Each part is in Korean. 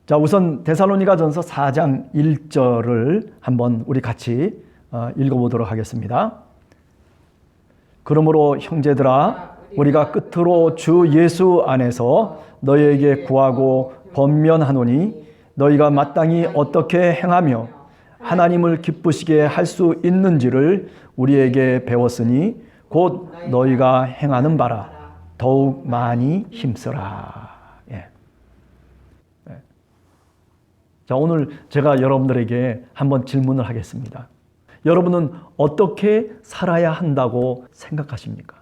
자, 우선 데살로니가전서 4장 1절을 한번 우리 같이 읽어보도록 하겠습니다. 그러므로 형제들아, 우리가 끝으로 주 예수 안에서 너희에게 구하고 번면하노니 너희가 마땅히 어떻게 행하며 하나님을 기쁘시게 할 수 있는지를 우리에게 배웠으니 곧 너희가 행하는 바라 더욱 많이 힘쓰라. 예. 예. 자, 오늘 제가 여러분들에게 한번 질문을 하겠습니다. 여러분은 어떻게 살아야 한다고 생각하십니까?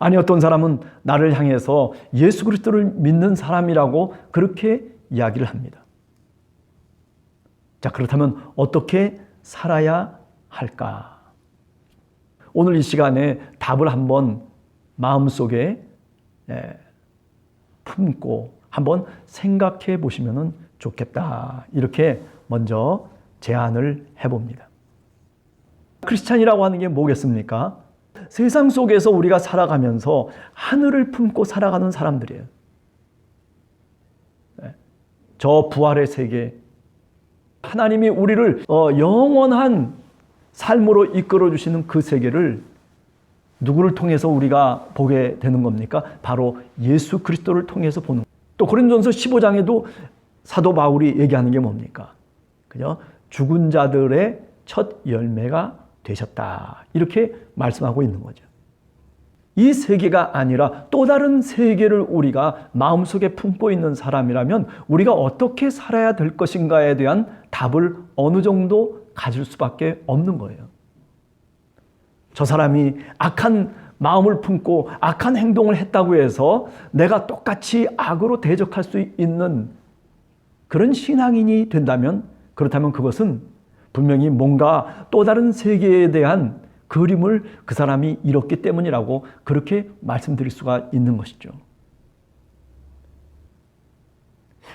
아니, 어떤 사람은 나를 향해서 예수 그리스도를 믿는 사람이라고 그렇게 이야기를 합니다. 자, 그렇다면 어떻게 살아야 할까? 오늘 이 시간에 답을 한번 마음속에 품고 한번 생각해 보시면 좋겠다. 이렇게 먼저 제안을 해봅니다. 크리스찬이라고 하는 게 뭐겠습니까? 세상 속에서 우리가 살아가면서 하늘을 품고 살아가는 사람들이에요. 저 부활의 세계, 하나님이 우리를 영원한 삶으로 이끌어 주시는 그 세계를 누구를 통해서 우리가 보게 되는 겁니까? 바로 예수 그리스도를 통해서 보는. 또 고린도전서 15장에도 사도 바울이 얘기하는 게 뭡니까? 그죠? 죽은 자들의 첫 열매가 되셨다. 이렇게 말씀하고 있는 거죠. 이 세계가 아니라 또 다른 세계를 우리가 마음속에 품고 있는 사람이라면 우리가 어떻게 살아야 될 것인가에 대한 답을 어느 정도 가질 수밖에 없는 거예요. 저 사람이 악한 마음을 품고 악한 행동을 했다고 해서 내가 똑같이 악으로 대적할 수 있는 그런 신앙인이 된다면, 그렇다면 그것은 분명히 뭔가 또 다른 세계에 대한 그림을 그 사람이 잃었기 때문이라고 그렇게 말씀드릴 수가 있는 것이죠.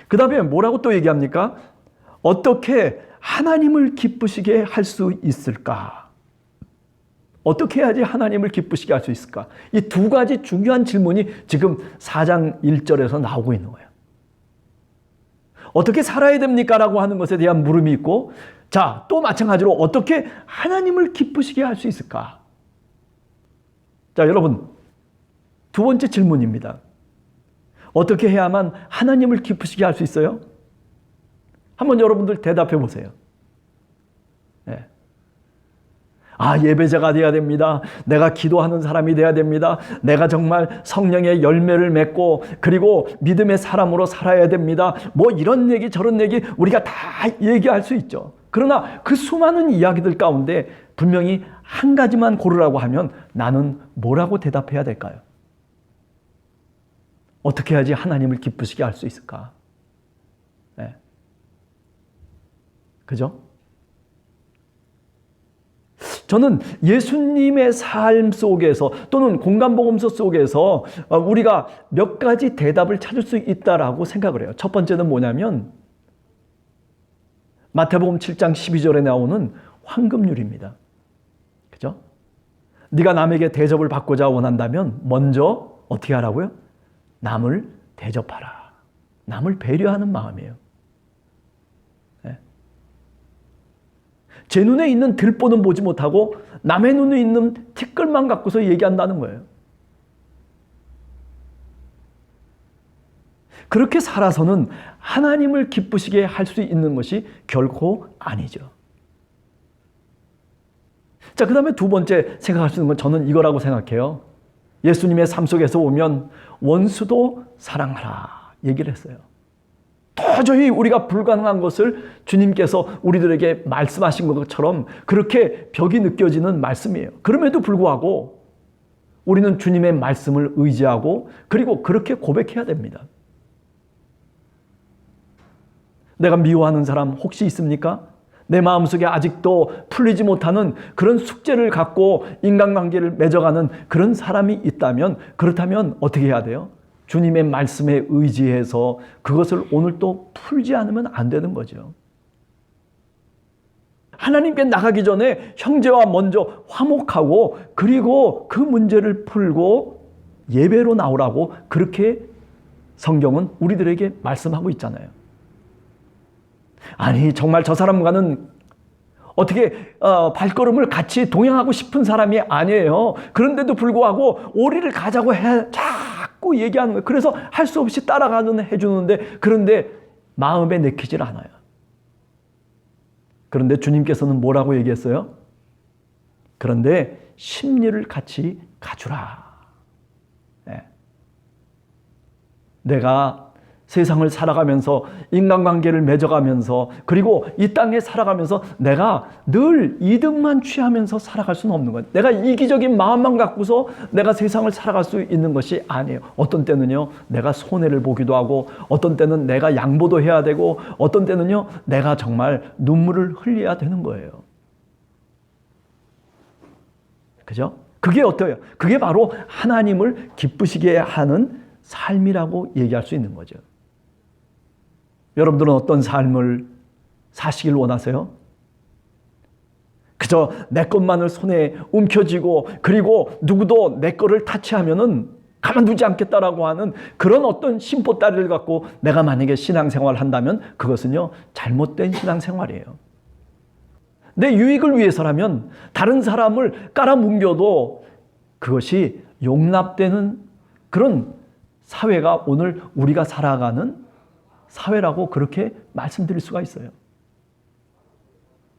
그 다음에 뭐라고 또 얘기합니까? 어떻게 하나님을 기쁘시게 할 수 있을까? 어떻게 해야지 하나님을 기쁘시게 할 수 있을까? 이 두 가지 중요한 질문이 지금 4장 1절에서 나오고 있는 거예요. 어떻게 살아야 됩니까? 라고 하는 것에 대한 물음이 있고, 자, 또 마찬가지로 어떻게 하나님을 기쁘시게 할 수 있을까? 자, 여러분, 두 번째 질문입니다. 어떻게 해야만 하나님을 기쁘시게 할 수 있어요? 한번 여러분들 대답해 보세요. 네. 아, 예배자가 돼야 됩니다. 내가 기도하는 사람이 돼야 됩니다. 내가 정말 성령의 열매를 맺고 그리고 믿음의 사람으로 살아야 됩니다. 뭐 이런 얘기 저런 얘기 우리가 다 얘기할 수 있죠. 그러나 그 수많은 이야기들 가운데 분명히 한 가지만 고르라고 하면 나는 뭐라고 대답해야 될까요? 어떻게 해야지 하나님을 기쁘시게 할 수 있을까? 네. 그죠? 저는 예수님의 삶 속에서 또는 공간복음서 속에서 우리가 몇 가지 대답을 찾을 수 있다라고 생각을 해요. 첫 번째는 뭐냐면 마태복음 7장 12절에 나오는 황금률입니다. 그죠? 네가 남에게 대접을 받고자 원한다면 먼저 어떻게 하라고요? 남을 대접하라. 남을 배려하는 마음이에요. 네. 제 눈에 있는 들보는 보지 못하고 남의 눈에 있는 티끌만 갖고서 얘기한다는 거예요. 그렇게 살아서는 하나님을 기쁘시게 할 수 있는 것이 결코 아니죠. 자, 그 다음에 두 번째 생각할 수 있는 건 저는 이거라고 생각해요. 예수님의 삶 속에서 보면 원수도 사랑하라 얘기를 했어요. 도저히 우리가 불가능한 것을 주님께서 우리들에게 말씀하신 것처럼 그렇게 벽이 느껴지는 말씀이에요. 그럼에도 불구하고 우리는 주님의 말씀을 의지하고 그리고 그렇게 고백해야 됩니다. 내가 미워하는 사람 혹시 있습니까? 내 마음속에 아직도 풀리지 못하는 그런 숙제를 갖고 인간관계를 맺어가는 그런 사람이 있다면, 그렇다면 어떻게 해야 돼요? 주님의 말씀에 의지해서 그것을 오늘 또 풀지 않으면 안 되는 거죠. 하나님께 나가기 전에 형제와 먼저 화목하고 그리고 그 문제를 풀고 예배로 나오라고 그렇게 성경은 우리들에게 말씀하고 있잖아요. 아니 정말 저 사람과는 어떻게 발걸음을 같이 동행하고 싶은 사람이 아니에요. 그런데도 불구하고 오리를 가자고 자꾸 얘기하는 거예요. 그래서 할 수 없이 따라가는 해주는데 그런데 마음에 내키질 않아요. 그런데 주님께서는 뭐라고 얘기했어요? 그런데 심리를 같이 가주라. 네. 내가 세상을 살아가면서 인간관계를 맺어가면서 그리고 이 땅에 살아가면서 내가 늘 이득만 취하면서 살아갈 수는 없는 거예요. 내가 이기적인 마음만 갖고서 내가 세상을 살아갈 수 있는 것이 아니에요. 어떤 때는요 내가 손해를 보기도 하고 어떤 때는 내가 양보도 해야 되고 어떤 때는요 내가 정말 눈물을 흘려야 되는 거예요. 그죠? 그게 어때요? 그게 바로 하나님을 기쁘시게 하는 삶이라고 얘기할 수 있는 거죠. 여러분들은 어떤 삶을 사시길 원하세요? 그저 내 것만을 손에 움켜쥐고 그리고 누구도 내 거를 타치하면은 가만두지 않겠다라고 하는 그런 어떤 심보따리를 갖고 내가 만약에 신앙생활을 한다면 그것은요 잘못된 신앙생활이에요. 내 유익을 위해서라면 다른 사람을 깔아뭉겨도 그것이 용납되는 그런 사회가 오늘 우리가 살아가는 사회라고 그렇게 말씀드릴 수가 있어요.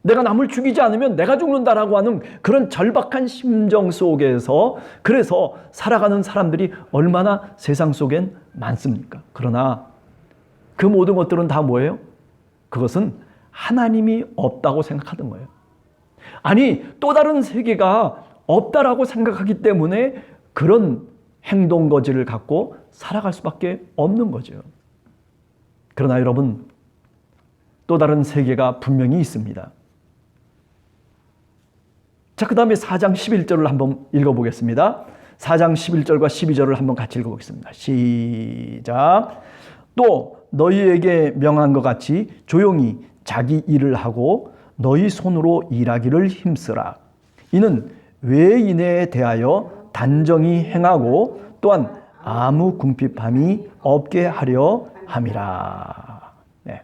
내가 남을 죽이지 않으면 내가 죽는다라고 하는 그런 절박한 심정 속에서 그래서 살아가는 사람들이 얼마나 세상 속엔 많습니까? 그러나 그 모든 것들은 다 뭐예요? 그것은 하나님이 없다고 생각하던 거예요. 아니 또 다른 세계가 없다라고 생각하기 때문에 그런 행동 거지를 갖고 살아갈 수밖에 없는 거죠. 그러나 여러분 또 다른 세계가 분명히 있습니다. 자, 그 다음에 4장 11절을 한번 읽어보겠습니다. 4장 11절과 12절을 한번 같이 읽어보겠습니다. 시작. 또 너희에게 명한 것 같이 조용히 자기 일을 하고 너희 손으로 일하기를 힘쓰라. 이는 외인에 대하여 단정히 행하고 또한 아무 궁핍함이 없게 하려 함이라. 네.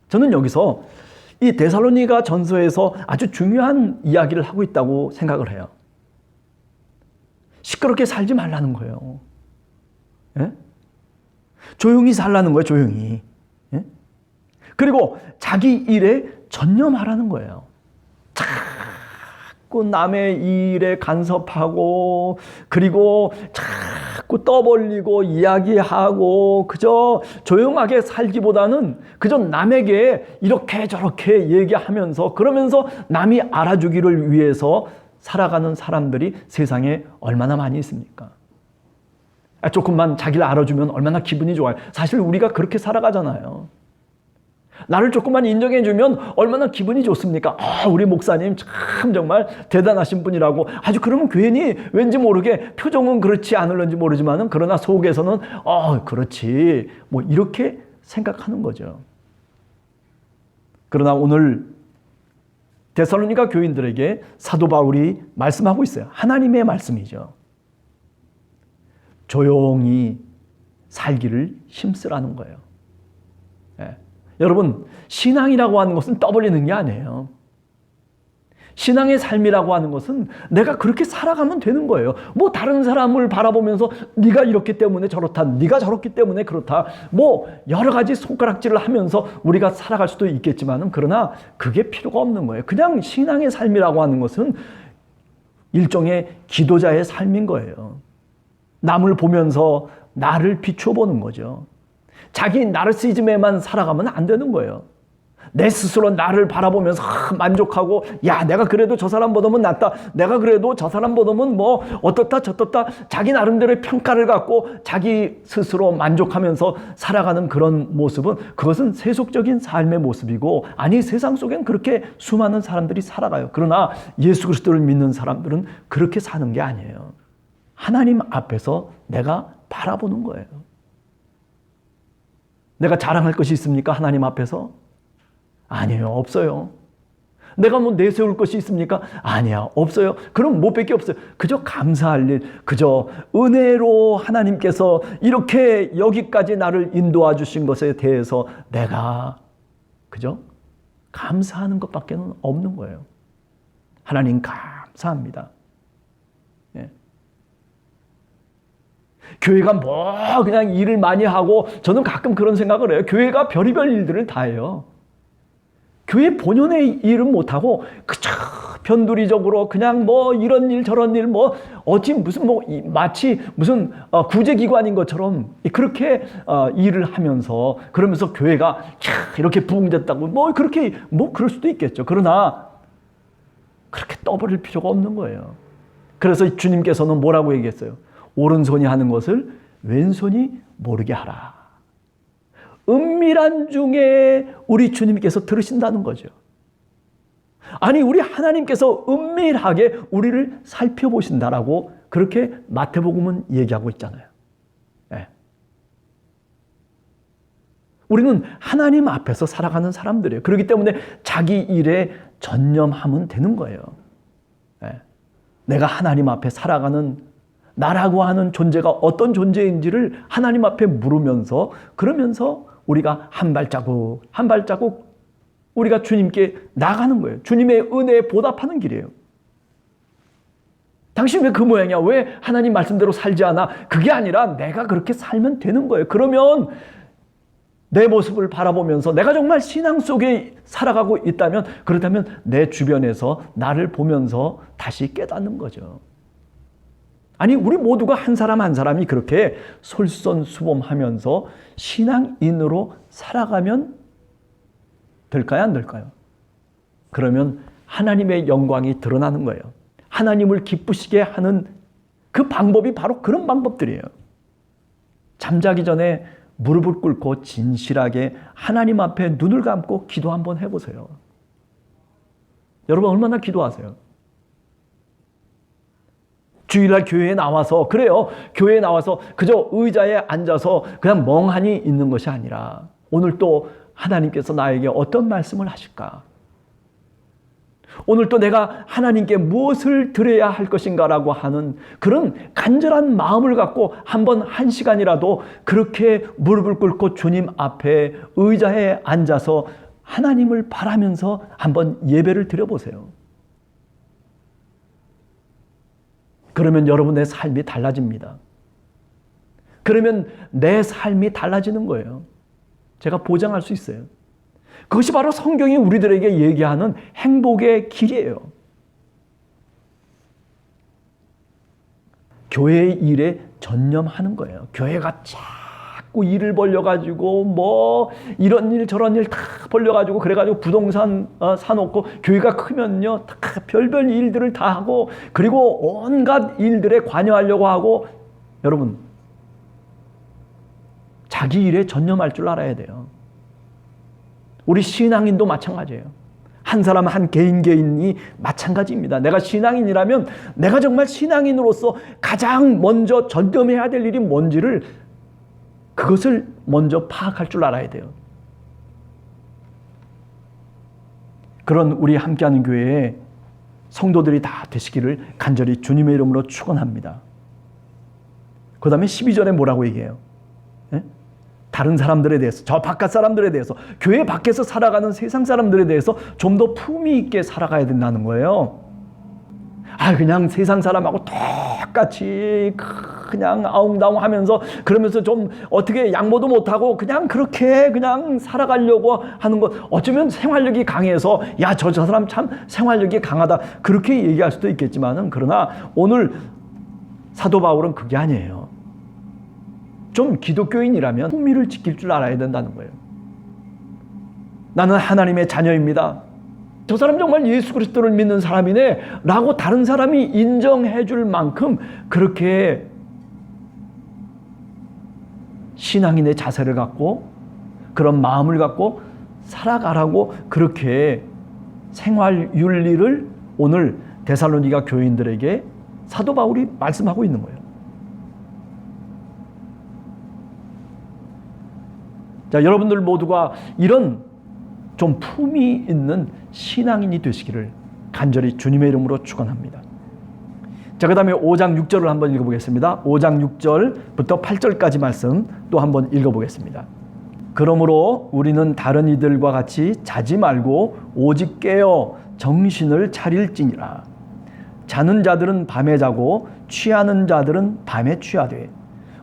저는 여기서 이 데살로니가 전서에서 아주 중요한 이야기를 하고 있다고 생각을 해요. 시끄럽게 살지 말라는 거예요. 예? 조용히 살라는 거예요, 조용히. 예? 그리고 자기 일에 전념하라는 거예요. 자꾸 남의 일에 간섭하고 그리고 자꾸 떠벌리고 이야기하고 그저 조용하게 살기보다는 그저 남에게 이렇게 저렇게 얘기하면서 그러면서 남이 알아주기를 위해서 살아가는 사람들이 세상에 얼마나 많이 있습니까? 조금만 자기를 알아주면 얼마나 기분이 좋아요. 사실 우리가 그렇게 살아가잖아요. 나를 조금만 인정해주면 얼마나 기분이 좋습니까? 우리 목사님 참 정말 대단하신 분이라고 아주 그러면 괜히 왠지 모르게 표정은 그렇지 않을런지 모르지만은 그러나 속에서는 그렇지 뭐 이렇게 생각하는 거죠. 그러나 오늘 데살로니가 교인들에게 사도 바울이 말씀하고 있어요. 하나님의 말씀이죠. 조용히 살기를 힘쓰라는 거예요. 예. 여러분, 신앙이라고 하는 것은 떠벌리는 게 아니에요. 신앙의 삶이라고 하는 것은 내가 그렇게 살아가면 되는 거예요. 뭐 다른 사람을 바라보면서 네가 이렇기 때문에 저렇다, 네가 저렇기 때문에 그렇다, 뭐 여러 가지 손가락질을 하면서 우리가 살아갈 수도 있겠지만은 그러나 그게 필요가 없는 거예요. 그냥 신앙의 삶이라고 하는 것은 일종의 기도자의 삶인 거예요. 남을 보면서 나를 비춰보는 거죠. 자기 나르시즘에만 살아가면 안 되는 거예요. 내 스스로 나를 바라보면서 만족하고 야 내가 그래도 저 사람보다는 낫다. 내가 그래도 저 사람보다는 뭐 어떻다 저떻다. 자기 나름대로의 평가를 갖고 자기 스스로 만족하면서 살아가는 그런 모습은 그것은 세속적인 삶의 모습이고 아니 세상 속엔 그렇게 수많은 사람들이 살아가요. 그러나 예수 그리스도를 믿는 사람들은 그렇게 사는 게 아니에요. 하나님 앞에서 내가 바라보는 거예요. 내가 자랑할 것이 있습니까? 하나님 앞에서? 아니에요. 없어요. 내가 뭐 내세울 것이 있습니까? 아니야, 없어요. 그럼 뭐 밖에 없어요. 그저 감사할 일, 그저 은혜로 하나님께서 이렇게 여기까지 나를 인도해 주신 것에 대해서 내가 그저 감사하는 것밖에는 없는 거예요. 하나님 감사합니다. 예. 교회가 뭐 그냥 일을 많이 하고, 저는 가끔 그런 생각을 해요. 교회가 별의별 일들을 다 해요. 교회 본연의 일은 못하고 그저 변두리적으로 그냥 뭐 이런 일 저런 일 뭐 어찌 무슨 뭐 마치 무슨 구제기관인 것처럼 그렇게 일을 하면서, 그러면서 교회가 이렇게 부흥됐다고 뭐 그렇게 뭐 그럴 수도 있겠죠. 그러나 그렇게 떠버릴 필요가 없는 거예요. 그래서 주님께서는 뭐라고 얘기했어요? 오른손이 하는 것을 왼손이 모르게 하라. 은밀한 중에 우리 주님께서 들으신다는 거죠. 아니, 우리 하나님께서 은밀하게 우리를 살펴보신다라고 그렇게 마태복음은 얘기하고 있잖아요. 네. 우리는 하나님 앞에서 살아가는 사람들이에요. 그렇기 때문에 자기 일에 전념하면 되는 거예요. 네. 내가 하나님 앞에 살아가는 나라고 하는 존재가 어떤 존재인지를 하나님 앞에 물으면서, 그러면서 우리가 한 발자국 한 발자국 우리가 주님께 나가는 거예요. 주님의 은혜에 보답하는 길이에요. 당신 왜 그 모양이야? 왜 하나님 말씀대로 살지 않아? 그게 아니라 내가 그렇게 살면 되는 거예요. 그러면 내 모습을 바라보면서 내가 정말 신앙 속에 살아가고 있다면, 그렇다면 내 주변에서 나를 보면서 다시 깨닫는 거죠. 아니, 우리 모두가 한 사람 한 사람이 그렇게 솔선수범하면서 신앙인으로 살아가면 될까요? 안 될까요? 그러면 하나님의 영광이 드러나는 거예요. 하나님을 기쁘시게 하는 그 방법이 바로 그런 방법들이에요. 잠자기 전에 무릎을 꿇고 진실하게 하나님 앞에 눈을 감고 기도 한번 해보세요. 여러분 얼마나 기도하세요? 주일날 교회에 나와서, 그래요, 교회에 나와서 그저 의자에 앉아서 그냥 멍하니 있는 것이 아니라 오늘 또 하나님께서 나에게 어떤 말씀을 하실까? 오늘 또 내가 하나님께 무엇을 드려야 할 것인가라고 하는 그런 간절한 마음을 갖고 한번 한 시간이라도 그렇게 무릎을 꿇고 주님 앞에 의자에 앉아서 하나님을 바라면서 한번 예배를 드려보세요. 그러면 여러분의 삶이 달라집니다. 그러면 내 삶이 달라지는 거예요. 제가 보장할 수 있어요. 그것이 바로 성경이 우리들에게 얘기하는 행복의 길이에요. 교회의 일에 전념하는 거예요. 교회가 자꾸 일을 벌려가지고 뭐 이런 일 저런 일 다 벌려가지고 그래가지고 부동산 사놓고, 교회가 크면요 다 별별 일들을 다 하고, 그리고 온갖 일들에 관여하려고 하고, 여러분 자기 일에 전념할 줄 알아야 돼요. 우리 신앙인도 마찬가지예요. 한 사람 한 개인이 마찬가지입니다. 내가 신앙인이라면 내가 정말 신앙인으로서 가장 먼저 전념해야 될 일이 뭔지를, 그것을 먼저 파악할 줄 알아야 돼요. 그런 우리 함께하는 교회에 성도들이 다 되시기를 간절히 주님의 이름으로 축원합니다. 그 다음에 12절에 뭐라고 얘기해요? 네? 다른 사람들에 대해서, 저 바깥 사람들에 대해서, 교회 밖에서 살아가는 세상 사람들에 대해서 좀 더 품위 있게 살아가야 된다는 거예요. 그냥 세상 사람하고 똑같이 그냥 아웅다웅 하면서, 그러면서 좀 어떻게 양보도 못하고 그냥 그렇게 그냥 살아가려고 하는 것, 어쩌면 생활력이 강해서 야, 저 사람 참 생활력이 강하다 그렇게 얘기할 수도 있겠지만은, 그러나 오늘 사도 바울은 그게 아니에요. 좀 기독교인이라면 품위를 지킬 줄 알아야 된다는 거예요. 나는 하나님의 자녀입니다. 저 사람 정말 예수 그리스도를 믿는 사람이네 라고 다른 사람이 인정해 줄 만큼 그렇게 신앙인의 자세를 갖고 그런 마음을 갖고 살아가라고, 그렇게 생활 윤리를 오늘 데살로니가 교인들에게 사도 바울이 말씀하고 있는 거예요. 자, 여러분들 모두가 이런 좀 품이 있는 신앙인이 되시기를 간절히 주님의 이름으로 축원합니다. 자, 그 다음에 5장 6절을 한번 읽어보겠습니다. 5장 6절부터 8절까지 말씀 또 한번 읽어보겠습니다. 그러므로 우리는 다른 이들과 같이 자지 말고 오직 깨어 정신을 차릴지니라. 자는 자들은 밤에 자고 취하는 자들은 밤에 취하되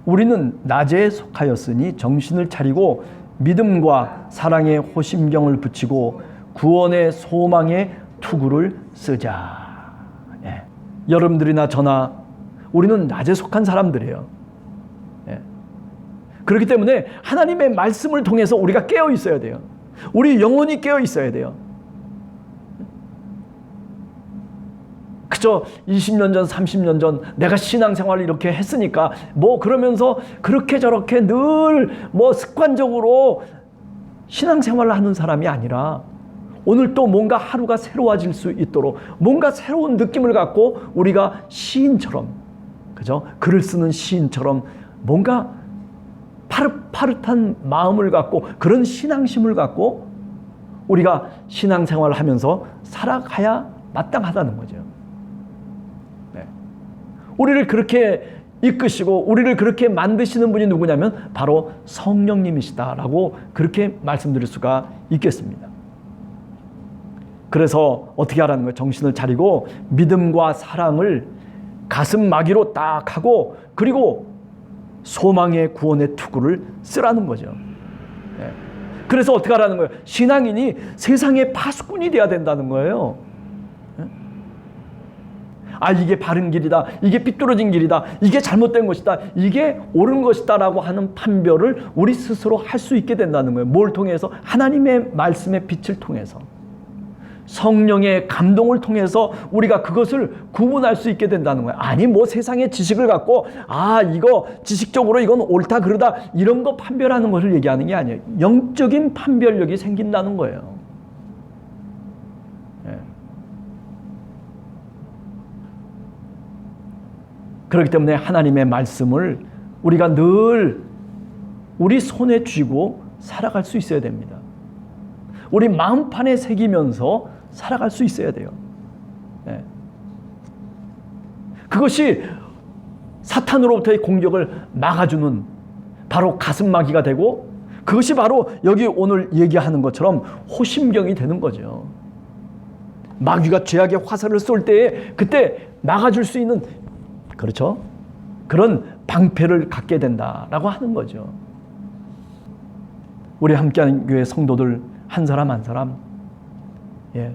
우리는 낮에 속하였으니 정신을 차리고 믿음과 사랑의 호심경을 붙이고 구원의 소망의 투구를 쓰자. 예. 여러분들이나 저나 우리는 낮에 속한 사람들이에요. 예. 그렇기 때문에 하나님의 말씀을 통해서 우리가 깨어 있어야 돼요. 우리 영혼이 깨어 있어야 돼요. 그저 20년 전, 30년 전 내가 신앙생활을 이렇게 했으니까 뭐 그러면서 그렇게 저렇게 늘 뭐 습관적으로 신앙생활을 하는 사람이 아니라 오늘 또 뭔가 하루가 새로워질 수 있도록 뭔가 새로운 느낌을 갖고 우리가 시인처럼, 그죠? 글을 쓰는 시인처럼 뭔가 파릇파릇한 마음을 갖고 그런 신앙심을 갖고 우리가 신앙생활을 하면서 살아가야 마땅하다는 거죠. 네. 우리를 그렇게 이끄시고 우리를 그렇게 만드시는 분이 누구냐면 바로 성령님이시다라고 그렇게 말씀드릴 수가 있겠습니다. 그래서 어떻게 하라는 거예요? 정신을 차리고 믿음과 사랑을 가슴막이로 딱 하고 그리고 소망의 구원의 투구를 쓰라는 거죠. 네. 그래서 어떻게 하라는 거예요? 신앙인이 세상의 파수꾼이 돼야 된다는 거예요. 네. 아, 이게 바른 길이다. 이게 삐뚤어진 길이다. 이게 잘못된 것이다. 이게 옳은 것이다 라고 하는 판별을 우리 스스로 할 수 있게 된다는 거예요. 뭘 통해서? 하나님의 말씀의 빛을 통해서. 성령의 감동을 통해서 우리가 그것을 구분할 수 있게 된다는 거예요. 아니 뭐 세상의 지식을 갖고 아 이거 지식적으로 이건 옳다 그르다 이런 거 판별하는 것을 얘기하는 게 아니에요. 영적인 판별력이 생긴다는 거예요. 예. 그렇기 때문에 하나님의 말씀을 우리가 늘 우리 손에 쥐고 살아갈 수 있어야 됩니다. 우리 마음판에 새기면서 살아갈 수 있어야 돼요. 네. 그것이 사탄으로부터의 공격을 막아주는 바로 가슴막이가 되고 그것이 바로 여기 오늘 얘기하는 것처럼 호심경이 되는 거죠. 마귀가 죄악의 화살을 쏠 때에 그때 막아줄 수 있는 그렇죠? 그런 방패를 갖게 된다라고 하는 거죠. 우리 함께하는 교회 성도들 한 사람 한 사람 예,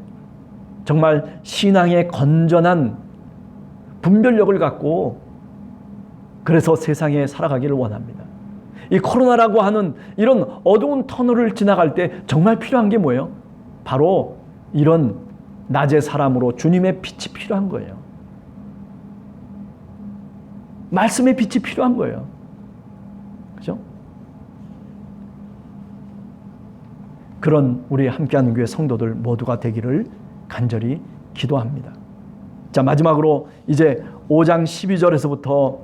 정말 신앙의 건전한 분별력을 갖고 그래서 세상에 살아가기를 원합니다. 이 코로나라고 하는 이런 어두운 터널을 지나갈 때 정말 필요한 게 뭐예요? 바로 이런 낮의 사람으로 주님의 빛이 필요한 거예요. 말씀의 빛이 필요한 거예요. 그죠? 그런 우리 함께하는 교회 성도들 모두가 되기를 간절히 기도합니다. 자, 마지막으로 이제 5장 12절에서부터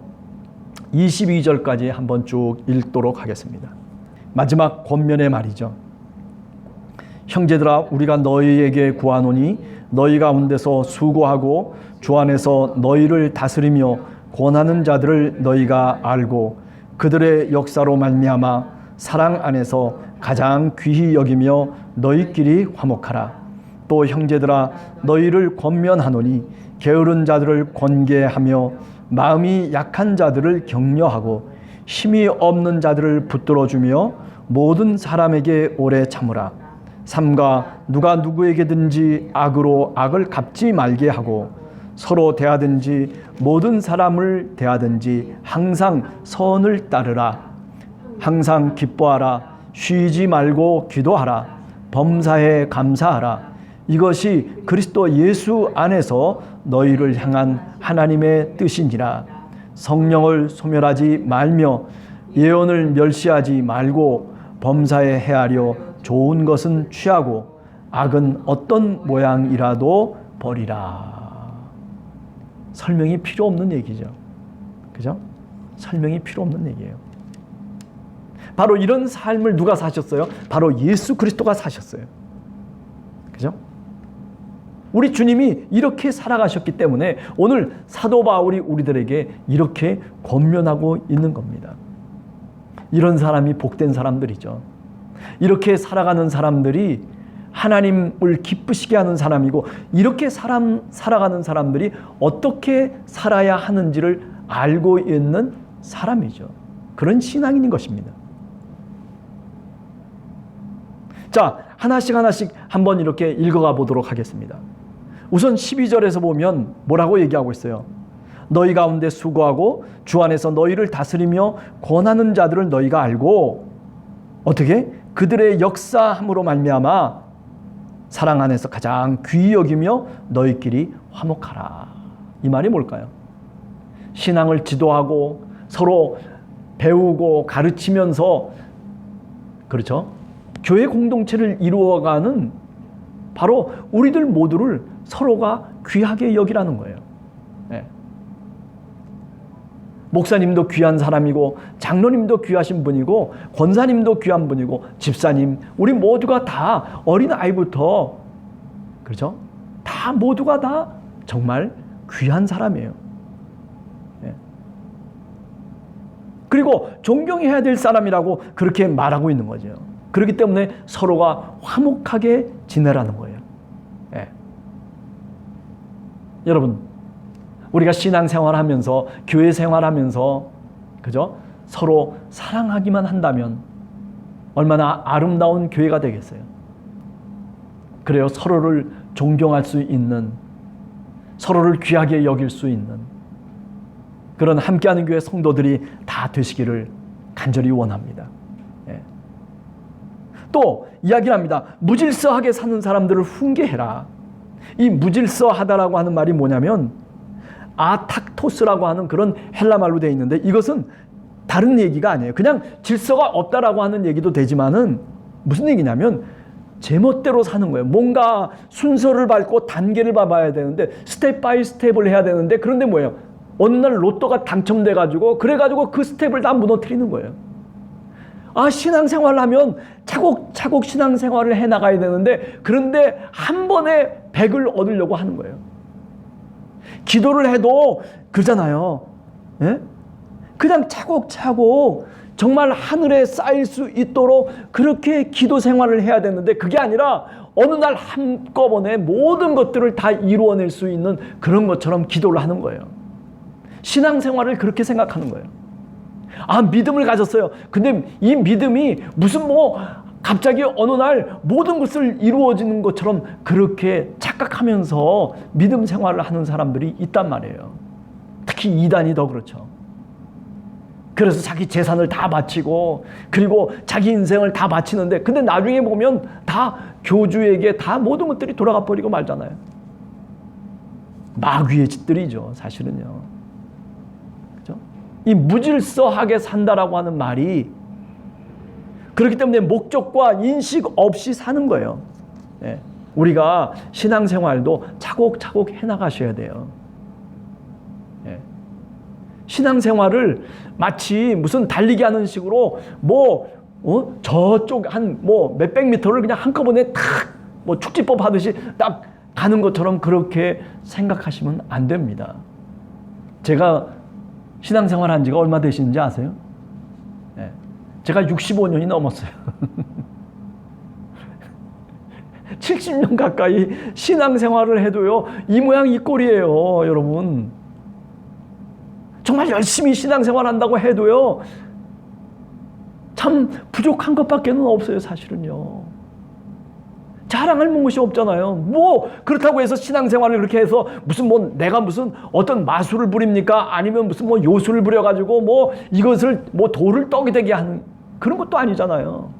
22절까지 한번 쭉 읽도록 하겠습니다. 마지막 권면의 말이죠. 형제들아 우리가 너희에게 구하노니 너희 가운데서 수고하고 주 안에서 너희를 다스리며 권하는 자들을 너희가 알고 그들의 역사로 말미암아 사랑 안에서 가장 귀히 여기며 너희끼리 화목하라. 또 형제들아 너희를 권면하노니 게으른 자들을 권계하며 마음이 약한 자들을 격려하고 힘이 없는 자들을 붙들어주며 모든 사람에게 오래 참으라. 삼가 누가 누구에게든지 악으로 악을 갚지 말게 하고 서로 대하든지 모든 사람을 대하든지 항상 선을 따르라. 항상 기뻐하라. 쉬지 말고 기도하라. 범사에 감사하라. 이것이 그리스도 예수 안에서 너희를 향한 하나님의 뜻이니라. 성령을 소멸하지 말며 예언을 멸시하지 말고 범사에 헤아려 좋은 것은 취하고 악은 어떤 모양이라도 버리라. 설명이 필요 없는 얘기죠. 그죠? 설명이 필요 없는 얘기예요. 바로 이런 삶을 누가 사셨어요? 바로 예수 그리스도가 사셨어요. 그죠? 우리 주님이 이렇게 살아가셨기 때문에 오늘 사도 바울이 우리들에게 이렇게 권면하고 있는 겁니다. 이런 사람이 복된 사람들이죠. 이렇게 살아가는 사람들이 하나님을 기쁘시게 하는 사람이고, 이렇게 살아가는 사람들이 어떻게 살아야 하는지를 알고 있는 사람이죠. 그런 신앙인인 것입니다. 자, 하나씩 한번 이렇게 읽어가 보도록 하겠습니다. 우선 12절에서 보면 뭐라고 얘기하고 있어요? 너희 가운데 수고하고 주 안에서 너희를 다스리며 권하는 자들을 너희가 알고 어떻게? 그들의 역사함으로 말미암아 사랑 안에서 가장 귀히 여기며 너희끼리 화목하라. 이 말이 뭘까요? 신앙을 지도하고 서로 배우고 가르치면서, 그렇죠? 교회 공동체를 이루어가는 바로 우리들 모두를 서로가 귀하게 여기라는 거예요. 네. 목사님도 귀한 사람이고, 장로님도 귀하신 분이고, 권사님도 귀한 분이고, 집사님, 우리 모두가 다 어린아이부터, 그렇죠? 다 모두가 다 정말 귀한 사람이에요. 네. 그리고 존경해야 될 사람이라고 그렇게 말하고 있는 거죠. 그렇기 때문에 서로가 화목하게 지내라는 거예요. 네. 여러분, 우리가 신앙생활하면서, 교회 생활하면서, 그죠? 서로 사랑하기만 한다면 얼마나 아름다운 교회가 되겠어요. 그래요. 서로를 존경할 수 있는, 서로를 귀하게 여길 수 있는 그런 함께하는 교회 성도들이 다 되시기를 간절히 원합니다. 예. 또 이야기를 합니다. 무질서하게 사는 사람들을 훈계해라. 이 무질서하다라고 하는 말이 뭐냐면 아탁토스라고 하는 그런 헬라 말로 되어 있는데, 이것은 다른 얘기가 아니에요. 그냥 질서가 없다라고 하는 얘기도 되지만은 무슨 얘기냐면 제멋대로 사는 거예요. 뭔가 순서를 밟고 단계를 밟아야 되는데, 스텝 바이 스텝을 해야 되는데, 그런데 뭐예요? 어느 날 로또가 당첨돼가지고 그래가지고 그 스텝을 다 무너뜨리는 거예요. 아, 신앙생활을 하면 차곡차곡 신앙생활을 해나가야 되는데, 그런데 한 번에 100을 얻으려고 하는 거예요. 기도를 해도 그러잖아요. 예? 그냥 차곡차곡 정말 하늘에 쌓일 수 있도록 그렇게 기도 생활을 해야 되는데, 그게 아니라 어느 날 한꺼번에 모든 것들을 다 이루어낼 수 있는 그런 것처럼 기도를 하는 거예요. 신앙생활을 그렇게 생각하는 거예요. 아, 믿음을 가졌어요. 근데 이 믿음이 무슨 갑자기 어느 날 모든 것을 이루어지는 것처럼 그렇게 착각하면서 믿음 생활을 하는 사람들이 있단 말이에요. 특히 이단이 더 그렇죠. 그래서 자기 재산을 다 바치고, 그리고 자기 인생을 다 바치는데, 근데 나중에 보면 다 교주에게 다 모든 것들이 돌아가 버리고 말잖아요. 마귀의 짓들이죠, 사실은요. 그죠? 이 무질서하게 산다라고 하는 말이 그렇기 때문에 목적과 인식 없이 사는 거예요. 예. 우리가 신앙생활도 차곡차곡 해나가셔야 돼요. 예. 신앙생활을 마치 무슨 달리기 하는 식으로 저쪽 한 몇백 미터를 그냥 한꺼번에 탁 축지법 하듯이 딱 가는 것처럼 그렇게 생각하시면 안 됩니다. 제가 신앙생활 한 지가 얼마 되시는지 아세요? 예. 제가 65년이 넘었어요. 70년 가까이 신앙생활을 해도요, 이 모양 이 꼴이에요, 여러분. 정말 열심히 신앙생활 한다고 해도요, 참 부족한 것밖에는 없어요, 사실은요. 자랑할 것이 없잖아요. 그렇다고 해서 신앙생활을 그렇게 해서 내가 무슨 어떤 마술을 부립니까? 아니면 무슨 요술을 부려가지고 이것을 돌을 떡이 되게 하는 그런 것도 아니잖아요.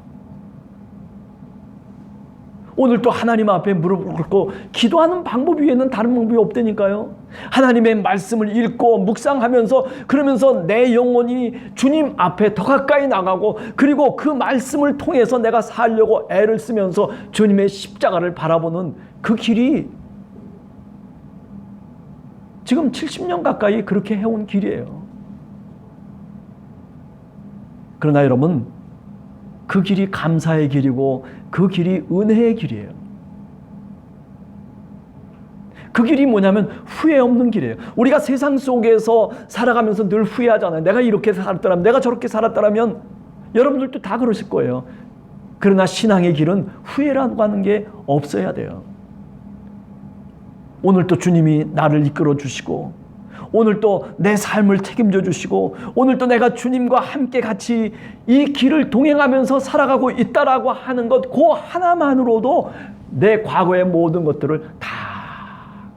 오늘 또 하나님 앞에 무릎을 꿇고 기도하는 방법 위에는 다른 방법이 없다니까요. 하나님의 말씀을 읽고 묵상하면서, 그러면서 내 영혼이 주님 앞에 더 가까이 나가고, 그리고 그 말씀을 통해서 내가 살려고 애를 쓰면서 주님의 십자가를 바라보는 그 길이 지금 70년 가까이 그렇게 해온 길이에요. 그러나 여러분, 그 길이 감사의 길이고 그 길이 은혜의 길이에요. 그 길이 뭐냐면 후회 없는 길이에요. 우리가 세상 속에서 살아가면서 늘 후회하잖아요. 내가 이렇게 살았더라면, 내가 저렇게 살았더라면. 여러분들도 다 그러실 거예요. 그러나 신앙의 길은 후회라고 하는 게 없어야 돼요. 오늘 또 주님이 나를 이끌어 주시고, 오늘 또 내 삶을 책임져 주시고, 오늘 또 내가 주님과 함께 같이 이 길을 동행하면서 살아가고 있다라고 하는 것, 그 하나만으로도 내 과거의 모든 것들을 다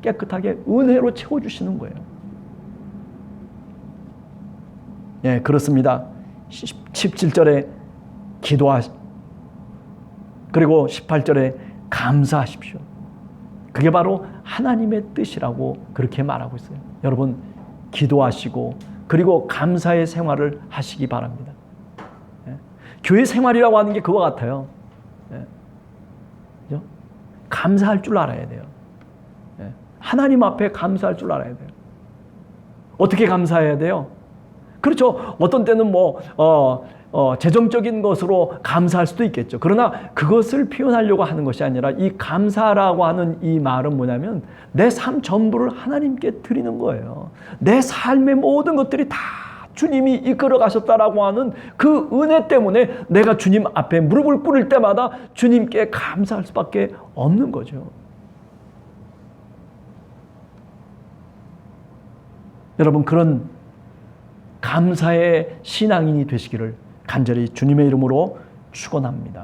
깨끗하게 은혜로 채워주시는 거예요. 예, 그렇습니다. 17절에 그리고 18절에 감사하십시오. 그게 바로 하나님의 뜻이라고 그렇게 말하고 있어요. 여러분, 기도하시고 그리고 감사의 생활을 하시기 바랍니다. 예? 교회 생활이라고 하는 게 그거 같아요. 예? 그죠? 감사할 줄 알아야 돼요. 예? 하나님 앞에 감사할 줄 알아야 돼요. 어떻게 감사해야 돼요? 그렇죠. 어떤 때는 재정적인 것으로 감사할 수도 있겠죠. 그러나 그것을 표현하려고 하는 것이 아니라 이 감사라고 하는 이 말은 뭐냐면 내 삶 전부를 하나님께 드리는 거예요. 내 삶의 모든 것들이 다 주님이 이끌어 가셨다라고 하는 그 은혜 때문에 내가 주님 앞에 무릎을 꿇을 때마다 주님께 감사할 수밖에 없는 거죠. 여러분, 그런 감사의 신앙인이 되시기를 간절히 주님의 이름으로 축원합니다.